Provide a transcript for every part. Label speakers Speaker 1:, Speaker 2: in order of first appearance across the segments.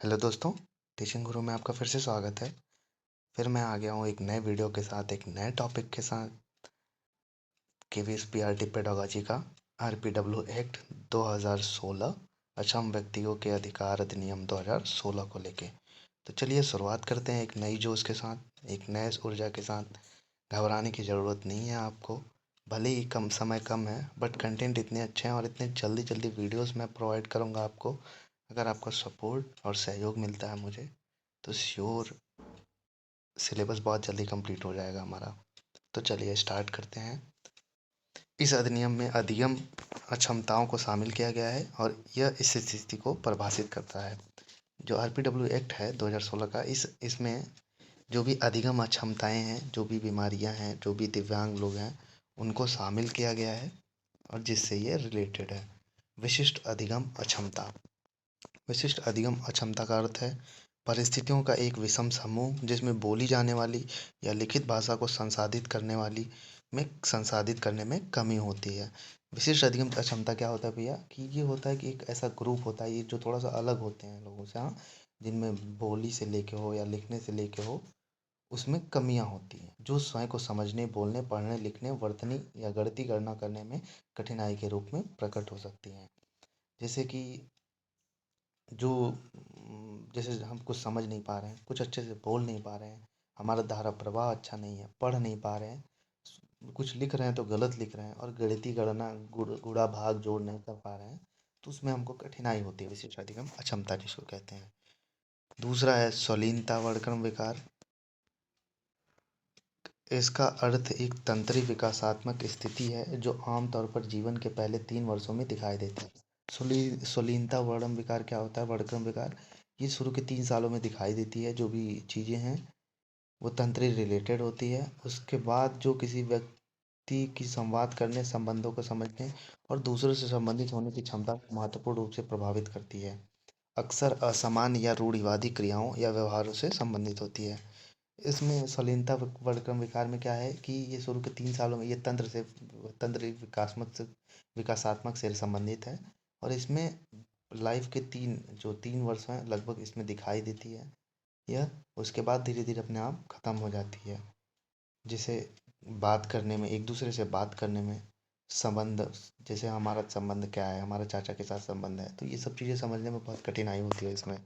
Speaker 1: Hello दोस्तों, teaching गुरु में आपका फिर से स्वागत है। फिर मैं आ गया हूँ एक नए वीडियो के साथ, एक नए टॉपिक के साथ। केवीएसपीआरटी पेडागोजी का आरपीडब्ल्यू एक्ट 2016 अक्षम व्यक्तियों के अधिकार अधिनियम 2016 को लेके। तो चलिए शुरुआत करते हैं एक नई जोश के साथ, एक नए ऊर्जा के साथ। घबराने की ज़रूरत नहीं है आपको। भले ही कम समय कम है, बट कंटेंट इतने अच्छे हैं और इतने जल्दी जल्दी वीडियोस मैं प्रोवाइड करूँगा आपको। अगर आपका सपोर्ट और सहयोग मिलता है मुझे, तो श्योर सिलेबस बहुत जल्दी कंप्लीट हो जाएगा हमारा। तो चलिए स्टार्ट करते हैं। इस अधिनियम में अधिगम अक्षमताओं को शामिल किया गया है और यह इस स्थिति को परिभाषित करता है। जो आरपीडब्ल्यू एक्ट है 2016 का, इसमें जो भी अधिगम अक्षमताएं हैं, जो भी बीमारियां हैं, जो भी दिव्यांग लोग हैं, उनको शामिल किया गया है और जिससे ये रिलेटेड है। विशिष्ट अधिगम अक्षमता। विशिष्ट अधिगम अक्षमता का अर्थ है परिस्थितियों का एक विषम समूह जिसमें बोली जाने वाली या लिखित भाषा को संसाधित करने में कमी होती है। विशिष्ट अधिगम अक्षमता क्या होता है भैया, कि ये होता है कि एक ऐसा ग्रुप होता है ये जो थोड़ा सा अलग होते हैं लोगों से, हाँ, जिनमें बोली से लेके हो या लिखने से लेके हो, उसमें कमियां होती हैं, जो स्वयं को समझने, बोलने, पढ़ने, लिखने, वर्तनी या गणितीय गणना करने में कठिनाई के रूप में प्रकट हो सकती हैं। जैसे कि जो जैसे हम कुछ समझ नहीं पा रहे हैं, कुछ अच्छे से बोल नहीं पा रहे हैं, हमारा धारा प्रवाह अच्छा नहीं है, पढ़ नहीं पा रहे हैं, कुछ लिख रहे हैं तो गलत लिख रहे हैं और गणितीय गणना गुणा भाग जोड़ नहीं कर पा रहे हैं, तो उसमें हमको कठिनाई होती है, विशिष्ट अधिगम अक्षमता जिसको कहते हैं। दूसरा है स्वलीनता वर्णक्रम विकार। इसका अर्थ एक तंत्री विकासात्मक स्थिति है जो आमतौर पर जीवन के पहले 3 वर्षों में दिखाई देती है। स्वलीनता वर्णम विकार क्या होता है? वर्णक्रम विकार ये शुरू के 3 सालों में दिखाई देती है। जो भी चीज़ें हैं वो तंत्री रिलेटेड होती है। उसके बाद जो किसी व्यक्ति की संवाद करने, संबंधों को समझने और दूसरों से संबंधित होने की क्षमता को महत्वपूर्ण रूप से प्रभावित करती है। अक्सर असामान्य या रूढ़िवादी क्रियाओं या व्यवहारों से संबंधित होती है। इसमें शालीनता वर्णक्रम विकार में क्या है कि ये शुरू के 3 सालों में ये तंत्र विकासात्मक से संबंधित है और इसमें लाइफ के 3 वर्ष हैं लगभग इसमें दिखाई देती है यह। उसके बाद धीरे धीरे अपने आप खत्म हो जाती है। जिसे बात करने में, एक दूसरे से बात करने में, संबंध, जैसे हमारा संबंध क्या है, हमारा चाचा के साथ संबंध है, तो ये सब चीज़ें समझने में बहुत कठिनाई होती है इसमें।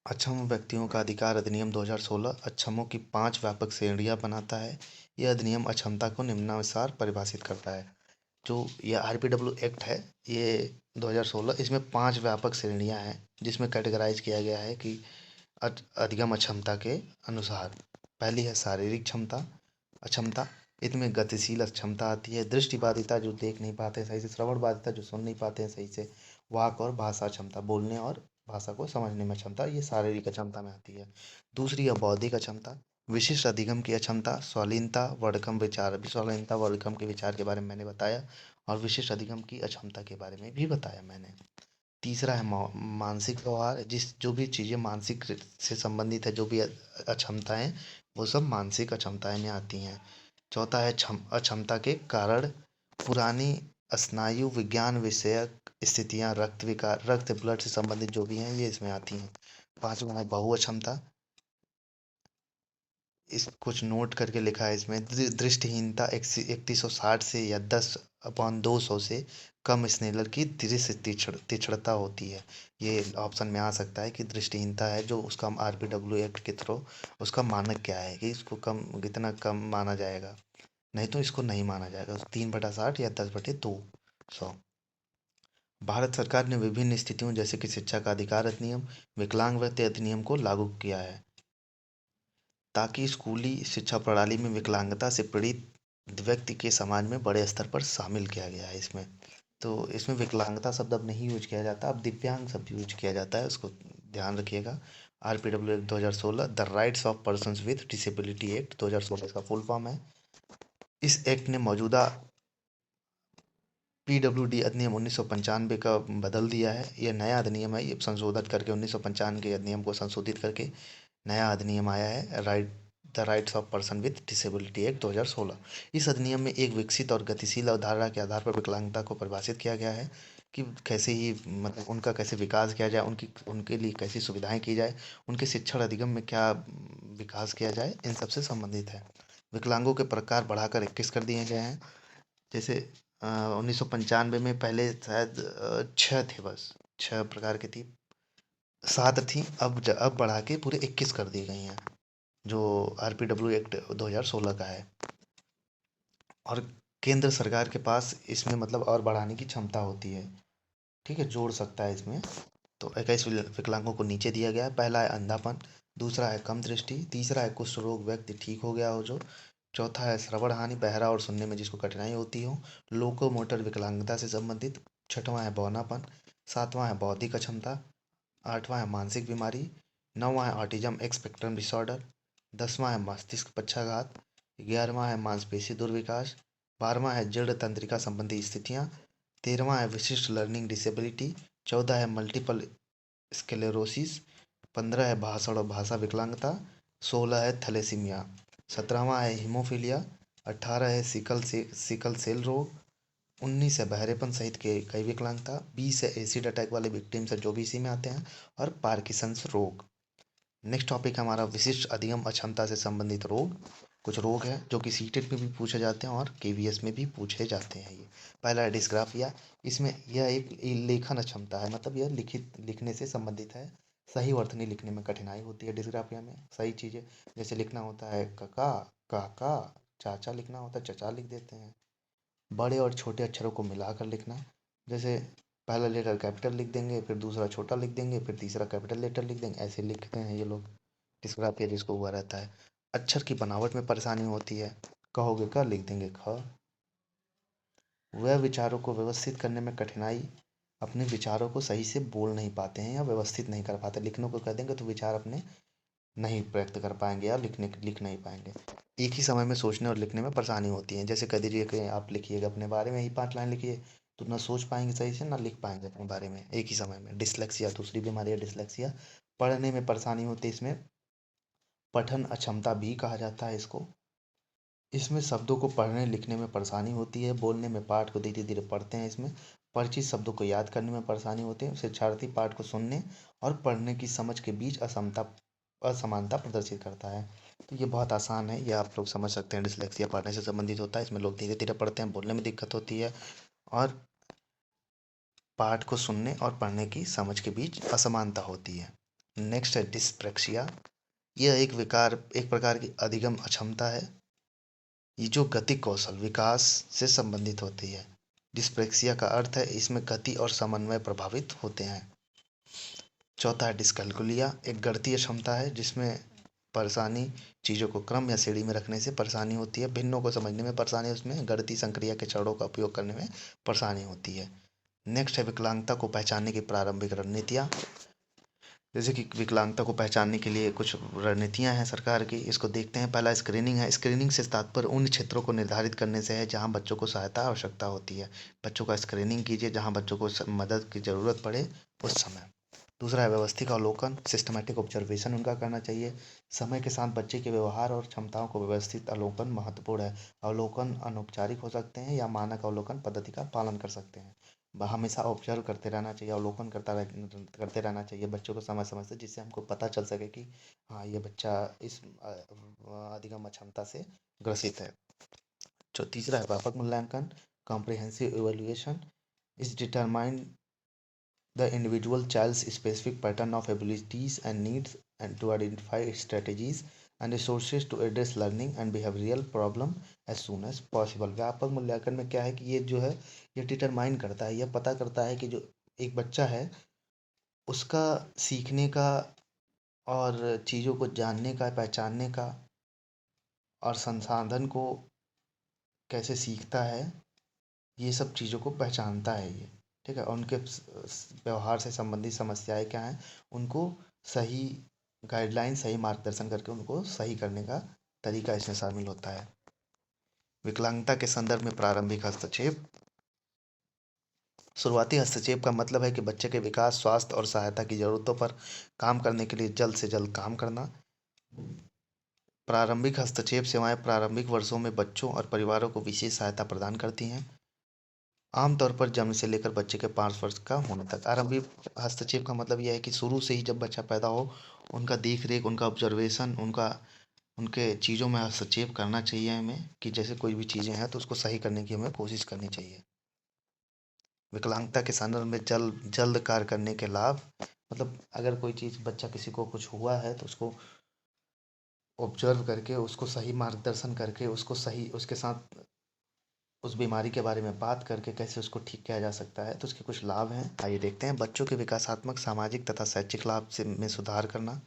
Speaker 1: अक्षम व्यक्तियों का अधिकार अधिनियम 2016 अक्षमों की 5 व्यापक श्रेणियां बनाता है। यह अधिनियम अक्षमता को निम्नानुसार परिभाषित करता है। जो यह आरपीडब्ल्यू एक्ट है, ये 2016, इसमें 5 व्यापक श्रेणियां हैं जिसमें कैटेगराइज किया गया है कि अधिगम अक्षमता के अनुसार। पहली है शारीरिक क्षमता अक्षमता। इसमें गतिशील अक्षमता आती है, दृष्टि बाधिता जो देख नहीं पाते हैं सही से, श्रवण बाधिता जो सुन नहीं पाते हैं सही से, वाक और भाषा क्षमता बोलने और भाषा को समझने में क्षमता, ये शारीरिक अक्षमता में आती है। दूसरी है बौद्धिक अक्षमता। विशिष्ट अधिगम की अक्षमता स्वालीनता वर्णक्रम विचार, अभी स्वालीनता वर्णक्रम के विचार के बारे में मैंने बताया और विशिष्ट अधिगम की अक्षमता के बारे में भी बताया मैंने। तीसरा है मानसिक व्यवहार, जिस जो भी चीज़ें मानसिक से संबंधित है, जो भी अक्षमताएं, वो सब मानसिक अक्षमताएं में आती हैं। चौथा है अक्षमता के कारण, पुरानी स्नायु विज्ञान विषयक स्थितियां, रक्त विकार, रक्त ब्लड से संबंधित जो भी हैं ये इसमें आती हैं। पांचवा है बहु अक्षमता। इस कुछ नोट करके लिखा है इसमें, दृष्टिहीनता 3160 से या 10/200 से कम स्नेलर की दृश्य तीक्ष्णता होती है। ये ऑप्शन में आ सकता है कि दृष्टिहीनता है जो उसका आरपीडब्ल्यू एक्ट के थ्रू उसका मानक क्या है कि इसको कम, कितना कम माना जाएगा, नहीं तो इसको नहीं माना जाएगा। 3/60 या 10/200। भारत सरकार ने विभिन्न स्थितियों जैसे कि शिक्षा का अधिकार अधिनियम, विकलांग व्यक्ति अधिनियम को लागू किया है ताकि स्कूली शिक्षा प्रणाली में विकलांगता से पीड़ित व्यक्ति के समाज में बड़े स्तर पर शामिल किया गया है इसमें। तो इसमें विकलांगता शब्द अब नहीं यूज किया जाता, अब दिव्यांग शब्द यूज किया जाता है, उसको ध्यान रखिएगा। RPW act 2016 the rights of persons with disability act 2016 इसका फुल फॉर्म है। इस एक्ट ने मौजूदा पीडब्ल्यूडी अधिनियम 1995 का बदल दिया है। यह नया अधिनियम है, ये संशोधित करके 1995 के अधिनियम को संशोधित करके नया अधिनियम आया है, the rights of person with disability act 2016। इस अधिनियम में एक विकसित और गतिशील अवधारणा के आधार पर विकलांगता को परिभाषित किया गया है। कि कैसे ही मतलब उनका कैसे विकास किया जाए, उनके लिए कैसी सुविधाएं की जाए, उनके शिक्षण अधिगम में क्या विकास किया जाए, इन सब से संबंधित है। विकलांगों के प्रकार बढ़ाकर 21 कर दिए गए हैं। जैसे 1995 में पहले शायद 6 थे, बस 6 प्रकार की थी, 7 थी, अब बढ़ा के पूरे 21 कर दी गई हैं, जो आरपीडब्ल्यू एक्ट 2016 का है। और केंद्र सरकार के पास इसमें मतलब और बढ़ाने की क्षमता होती है, ठीक है, जोड़ सकता है इसमें। तो 21 विकलांगों को नीचे दिया गया है। पहला है अंधापन, दूसरा है कम दृष्टि, तीसरा है कुष्ठ रोग व्यक्ति ठीक हो गया हो जो, चौथा है श्रवण हानि, बहरा और सुनने में जिसको कठिनाई होती हो, लोकोमोटर विकलांगता से संबंधित, छठवां है बौनापन, सातवां है बौद्धिक अक्षमता, आठवां है मानसिक बीमारी, नौवां है ऑटिज्म एक्सपेक्ट्रम डिसऑर्डर, 10वां है मस्तिष्क पक्षाघात, 11वां है मांसपेशी दुर्विकास, 12वां है जड़ तंत्रिका संबंधी स्थितियाँ, 13वां है विशिष्ट लर्निंग डिसेबिलिटी, 14 है मल्टीपल स्क्लेरोसिस, 15 है भाषण और भाषा विकलांगता, 16 है थैलेसीमिया, 17वां है हीमोफीलिया, 18 है सिकल सेल रोग, 19 है बहरेपन सहित के कई विकलांगता, 20 है एसिड अटैक वाले विक्टिम्स जो भी इसी में आते हैं, और पार्किंसंस रोग। नेक्स्ट टॉपिक है हमारा विशिष्ट अधिगम अक्षमता से संबंधित रोग। कुछ रोग हैं जो कि सीटेट में भी पूछे जाते हैं और केवीएस में भी पूछे जाते हैं। ये पहला है डिस्ग्राफिया। इसमें यह एक लेखन अक्षमता है, मतलब यह लिखने से संबंधित है। सही वर्तनी लिखने में कठिनाई होती है डिस्ग्राफिया में। सही चीज़ें जैसे लिखना होता है कका, काका, चाचा, लिखना होता है चचा लिख देते हैं। बड़े और छोटे अक्षरों को मिलाकर लिखना, जैसे पहला लेटर कैपिटल लिख देंगे, फिर दूसरा छोटा लिख देंगे, फिर तीसरा कैपिटल लेटर लिख देंगे, ऐसे लिखते हैं ये लोग। डिस्ग्राफिया जिसको हुआ रहता है। अक्षर की बनावट में परेशानी होती है, कहोगे क लिख देंगे ख। वह विचारों को व्यवस्थित करने में कठिनाई, अपने विचारों को सही से बोल नहीं पाते हैं या व्यवस्थित नहीं कर पाते। लिखने को कह देंगे तो विचार अपने नहीं व्यक्त कर पाएंगे या लिख नहीं पाएंगे। एक ही समय में सोचने और लिखने में परेशानी होती है। जैसे कह दीजिए कि आप लिखिएगा अपने बारे में ही 5 लाइन लिखिए, तो ना सोच पाएंगे सही से ना लिख पाएंगे अपने बारे में एक ही समय में। डिसलेक्सिया दूसरी बीमारी है डिसलेक्सिया। पढ़ने में परेशानी होती है, इसमें पठन अक्षमता भी कहा जाता है इसको। इसमें शब्दों को पढ़ने लिखने में परेशानी होती है, बोलने में पाठ को धीरे धीरे पढ़ते हैं। इसमें परिचित शब्दों को याद करने में परेशानी होती है। शिक्षार्थी पाठ को सुनने और पढ़ने की समझ के बीच असमानता प्रदर्शित करता है। तो ये बहुत आसान है, ये आप लोग समझ सकते हैं। डिसलेक्सिया पढ़ने से संबंधित होता है, इसमें लोग धीरे धीरे पढ़ते हैं, बोलने में दिक्कत होती है और पाठ को सुनने और पढ़ने की समझ के बीच असमानता होती है। नेक्स्ट है डिस्प्रैक्सिया। यह एक प्रकार की अधिगम अक्षमता है, ये जो गति कौशल विकास से संबंधित होती है। डिस्प्रैक्सिया का अर्थ है इसमें गति और समन्वय प्रभावित होते हैं। चौथा है डिस्कैल्कुलिया, एक गणितीय क्षमता है जिसमें परेशानी, चीज़ों को क्रम या श्रेणी में रखने से परेशानी होती है। भिन्नों को समझने में परेशानी, उसमें गणितीय संक्रिया के चरणों का उपयोग करने में परेशानी होती है। नेक्स्ट है विकलांगता को पहचानने की प्रारंभिक रणनीतियाँ। जैसे कि विकलांगता को पहचानने के लिए कुछ रणनीतियाँ हैं सरकार की, इसको देखते हैं। पहला स्क्रीनिंग है। स्क्रीनिंग से तात्पर्य उन क्षेत्रों को निर्धारित करने से है जहाँ बच्चों को सहायता आवश्यकता होती है। बच्चों का स्क्रीनिंग कीजिए जहाँ बच्चों को मदद की ज़रूरत पड़े उस समय। दूसरा है व्यवस्थित अवलोकन, सिस्टमैटिक ऑब्जर्वेशन उनका करना चाहिए। समय के साथ बच्चे के व्यवहार और क्षमताओं को व्यवस्थित अवलोकन महत्वपूर्ण है। अवलोकन अनौपचारिक हो सकते हैं या मानक अवलोकन पद्धति का पालन कर सकते हैं। हमेशा ऑब्जर्व करते रहना चाहिए, अवलोकन करते रहना चाहिए बच्चों को समय समय से, जिससे हमको पता चल सके कि हाँ ये बच्चा इस अधिगम क्षमता से ग्रसित है। जो तीसरा है व्यापक मूल्यांकन, comprehensive evaluation is determine the individual child's specific pattern of abilities and needs and to identify strategies and resources to address learning and behavioral problem as soon as possible। व्यापक मूल्यांकन में क्या है कि ये जो है ये डिटरमाइन करता है, यह पता करता है कि जो एक बच्चा है उसका सीखने का और चीज़ों को जानने का, पहचानने का और संसाधन को कैसे सीखता है, ये सब चीज़ों को पहचानता है ये, ठीक है। और उनके व्यवहार से संबंधित समस्याएं क्या हैं, उनको सही गाइडलाइन, सही मार्गदर्शन करके उनको सही करने का तरीका इसमें शामिल होता है। विकलांगता के संदर्भ में प्रारंभिक हस्तक्षेप। शुरुआती हस्तक्षेप का मतलब है कि बच्चे के विकास, स्वास्थ्य और सहायता की ज़रूरतों पर काम करने के लिए जल्द से जल्द काम करना। प्रारंभिक हस्तक्षेप सेवाएं प्रारंभिक वर्षों में बच्चों और परिवारों को विशेष सहायता प्रदान करती हैं। आमतौर पर जन्म से लेकर बच्चे के 5 वर्ष का होने तक। आरंभिक हस्तक्षेप का मतलब यह है कि शुरू से ही जब बच्चा पैदा हो, उनका देख रेख, उनका ऑब्जर्वेशन, उनके चीज़ों में हस्तक्षेप करना चाहिए हमें, कि जैसे कोई भी चीज़ें हैं तो उसको सही करने की हमें कोशिश करनी चाहिए। विकलांगता के संदर्भ में जल्द कार्य करने के लाभ, मतलब अगर कोई चीज़, बच्चा किसी को कुछ हुआ है तो उसको ऑब्जर्व करके, उसको सही मार्गदर्शन करके, उसको सही, उसके साथ उस बीमारी के बारे में बात करके कैसे उसको ठीक किया जा सकता है, तो उसके कुछ लाभ हैं। आइए देखते हैं। बच्चों के विकासात्मक, सामाजिक तथा शैक्षिक लाभ से में सुधार करना।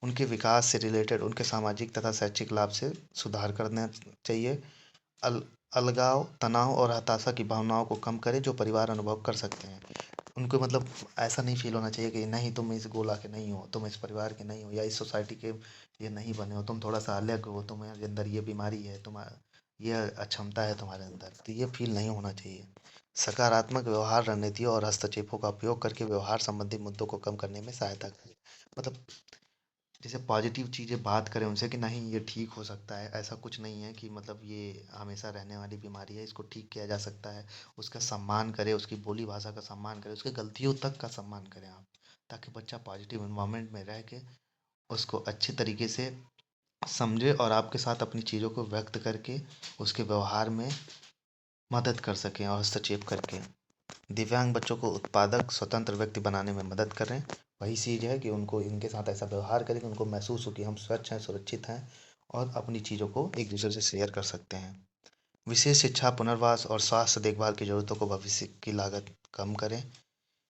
Speaker 1: उनके विकास से रिलेटेड उनके सामाजिक तथा शैक्षिक लाभ से सुधार करना चाहिए। अल अलगाव, तनाव और हताशा की भावनाओं को कम करें जो परिवार अनुभव कर सकते हैं। उनको मतलब ऐसा नहीं फ़ील होना चाहिए कि नहीं, तुम इस गोला के नहीं हो, तुम इस परिवार के नहीं हो, या इस सोसाइटी के ये नहीं बने हो, तुम थोड़ा-सा अलग हो, तुम्हारे अंदर ये बीमारी है, ये अक्षमता है तुम्हारे अंदर, तो ये फ़ील नहीं होना चाहिए। सकारात्मक व्यवहार रणनीतियों और हस्तक्षेपों का उपयोग करके व्यवहार संबंधी मुद्दों को कम करने में सहायता करें। मतलब जैसे पॉजिटिव चीज़ें बात करें उनसे कि नहीं, ये ठीक हो सकता है, ऐसा कुछ नहीं है कि मतलब ये हमेशा रहने वाली बीमारी है, इसको ठीक किया जा सकता है। उसका सम्मान करें, उसकी बोली भाषा का सम्मान करें, उसकी गलतियों तक का सम्मान करें आप, ताकि बच्चा पॉजिटिव एनवायरनमेंट में रह के उसको अच्छी तरीके से समझे और आपके साथ अपनी चीज़ों को व्यक्त करके उसके व्यवहार में मदद कर सकें और हस्तक्षेप करके। दिव्यांग बच्चों को उत्पादक, स्वतंत्र व्यक्ति बनाने में मदद करें। वही चीज़ है कि उनको, इनके साथ ऐसा व्यवहार करें कि उनको महसूस हो कि हम स्वच्छ हैं, सुरक्षित हैं और अपनी चीज़ों को एक दूसरे से शेयर कर सकते हैं। विशेष शिक्षा, पुनर्वास और स्वास्थ्य देखभाल की ज़रूरतों को भविष्य की लागत कम करें।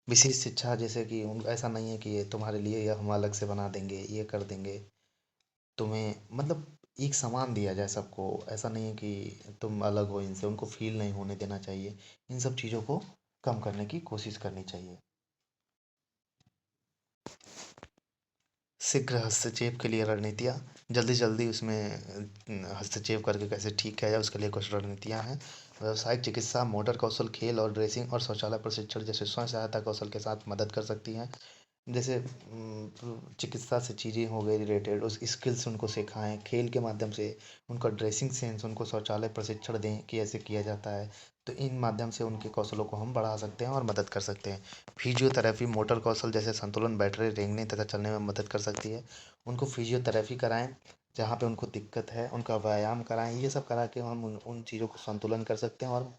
Speaker 1: विशेष शिक्षा जैसे कि ऐसा नहीं है कि ये तुम्हारे लिए, ये हम अलग से बना देंगे, ये कर देंगे, तुम्हें मतलब एक समान दिया जाए सबको। ऐसा नहीं है कि तुम अलग हो इनसे, उनको फील नहीं होने देना चाहिए। इन सब चीज़ों को कम करने की कोशिश करनी चाहिए। शीघ्र हस्तक्षेप के लिए रणनीतियाँ, जल्दी जल्दी उसमें हस्तक्षेप करके कैसे ठीक किया जाए, उसके लिए कुछ रणनीतियाँ हैं। व्यावसायिक चिकित्सा, मोटर कौशल, खेल और ड्रेसिंग और शौचालय प्रशिक्षण जैसे स्वयं सहायता कौशल के साथ मदद कर सकती हैं। जैसे चिकित्सा से चीज़ें हो गई रिलेटेड, उस स्किल्स उनको सिखाएं खेल के माध्यम से। उनका ड्रेसिंग सेंस, उनको शौचालय प्रशिक्षण दें कि ऐसे किया जाता है। तो इन माध्यम से उनके कौशलों को हम बढ़ा सकते हैं और मदद कर सकते हैं। फिजियोथेरेपी, मोटर कौशल जैसे संतुलन, बैठने, रेंगने तथा चलने में मदद कर सकती है। उनको फिजियोथेरेपी कराएं, जहाँ पे उनको दिक्कत है, उनका व्यायाम कराएं। ये सब करा के हम उन चीज़ों को संतुलन कर सकते हैं और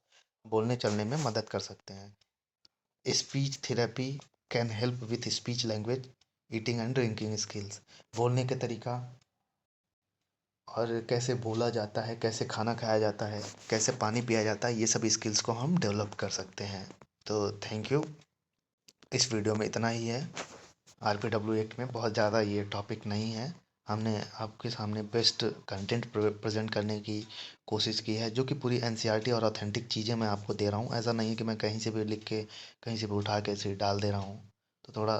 Speaker 1: बोलने चलने में मदद कर सकते हैं। Speech therapy can help with speech language, eating and drinking skills. बोलने का तरीका और कैसे बोला जाता है, कैसे खाना खाया जाता है, कैसे पानी पिया जाता है, ये सब स्किल्स को हम डेवलप कर सकते हैं। तो थैंक यू। इस वीडियो में इतना ही है। आरपीडब्ल्यू एक्ट में बहुत ज़्यादा ये टॉपिक नहीं है। हमने आपके सामने बेस्ट कंटेंट प्रेजेंट करने की कोशिश की है, जो कि पूरी एनसीईआरटी और ऑथेंटिक चीज़ें मैं आपको दे रहा हूँ। ऐसा नहीं है कि मैं कहीं से भी लिख के, कहीं से भी उठा के ऐसे ही डाल दे रहा हूँ। तो थोड़ा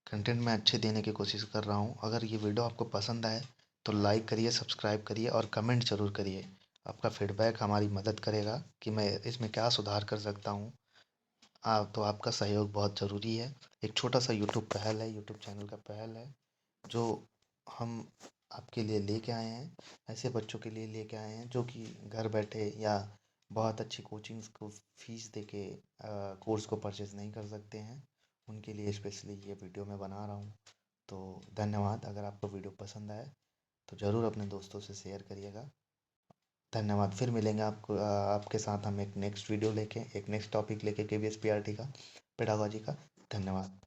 Speaker 1: कंटेंट मैं अच्छे देने की कोशिश कर रहा हूँ। अगर ये वीडियो आपको पसंद आए तो लाइक करिए, सब्सक्राइब करिए और कमेंट ज़रूर करिए। आपका फीडबैक हमारी मदद करेगा कि मैं इसमें क्या सुधार कर सकता हूँ। तो आपका सहयोग बहुत ज़रूरी है। एक छोटा सा यूट्यूब पहल है, यूट्यूब चैनल का पहल है, जो हम आपके लिए लेके आए हैं। ऐसे बच्चों के लिए लेके आए हैं जो कि घर बैठे या बहुत अच्छी कोचिंग्स को फीस दे के कोर्स को परचेज़ नहीं कर सकते हैं। उनके लिए स्पेशली ये वीडियो मैं बना रहा हूँ। तो धन्यवाद। अगर आपको वीडियो पसंद आए तो ज़रूर अपने दोस्तों से शेयर करिएगा। धन्यवाद। फिर मिलेंगे आपके साथ हम एक नेक्स्ट वीडियो लेके, एक नेक्स्ट टॉपिक लेके, केवीएस पीआरटी का, पेडागोजी का। धन्यवाद।